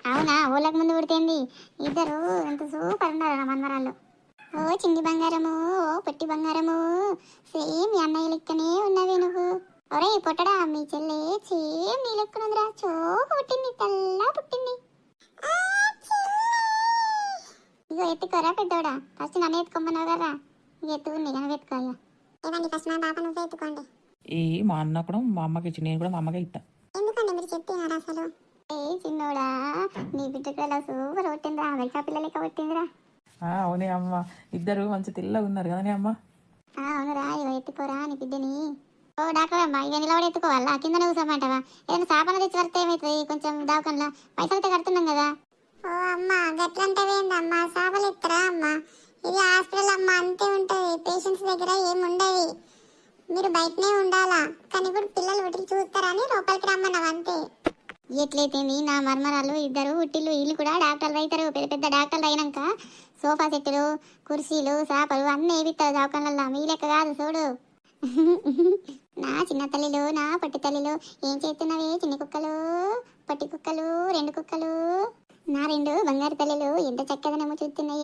అవునా, ఊళ్ళకి ముందు పుడితేంది? ఇద్దరు ఎంత సూపర్ ఉన్నారు నా మన్మరాళ్ళు. ఓ చింది బంగారము, ఓ పొట్టి బంగారము, సేమ్ మీ అన్నయ్య లెక్కనే ఉన్నవి నువ్వు. ఒరే పొట్టడా, మీ చెల్లె సేమ్ నీ లెక్కనుందిరా, చోకు పుట్టింది, తెల్లా పుట్టింది. ఇగో ఎత్తుకోరా పెద్దోడా, ఫస్ట్ నన్ను ఎత్తుకోమన్నావు కదా, ఇక ఎత్తుకుంది నన్ను ఎత్తుకో. ఏమండి ఫస్ట్ నా పాప నువ్వే ఎత్తుకోండి. ఏ మా అన్న కూడా మా అమ్మకి ఇచ్చి, నేను కూడా మా అమ్మకే ఇస్తా. ఎందుకండి మీరు చెప్తున్నారా అసలు? ఏ చిన్నోడా, నీ బిడ్డకు ఎలా సూపర్ పుట్టిందిరా, అమెరికా పిల్ల లెక్క పుట్టిందిరా. అవునే అమ్మ, ఇద్దరు మంచి తెల్లగా ఉన్నారు కదనే అమ్మ. అవునురా, ఇగో ఎత్తుకోరా నీ బిడ్డని. ఓ డాక్టర్ అమ్మా, ఇక నిలబడి ఎత్తుకోవాలా, కిందనే కూర్చోమంటావా? ఏదైనా సాపాన తెచ్చి వస్తే ఏమవుతుంది, కొంచెం దవాఖానలో పైసలతో కడుతున్నాం కదా. ఓ అమ్మ గట్లంటవేందమ్మా, సాపలు ఎత్తరా అమ్మా? ఇది హాస్పిటల్ అమ్మ, అంతే ఉంటుంది, పేషెంట్స్ దగ్గర ఏముండవి, మీరు బయటనే ఉండాలా. కానీ ఇప్పుడు పిల్లలు ఉట్టి చూస్తారని లోపలికి రమ్మన్నావు అంతే. ఎట్లయితేంది, నా మర్మరాలు ఇద్దరు ఉట్టిల్లు, వీళ్ళు కూడా డాక్టర్లు అవుతారు, పెద్ద పెద్ద డాక్టర్లు అయినాక సోఫా సెట్టులు, కుర్చీలు, సాపలు అన్నీ వేయిస్తారు దవాఖానల్లో, మీ లెక్క కాదు చూడు. నా చిన్న తల్లిలు, నా పొట్టి తల్లిలు, ఏం చేస్తున్నవే చిన్ని కుక్కలు, పొట్టి కుక్కలు, రెండు కుక్కలు, నా రెండు బంగారు తల్లిలు ఎంత చక్కదనము చూస్తున్నాయి.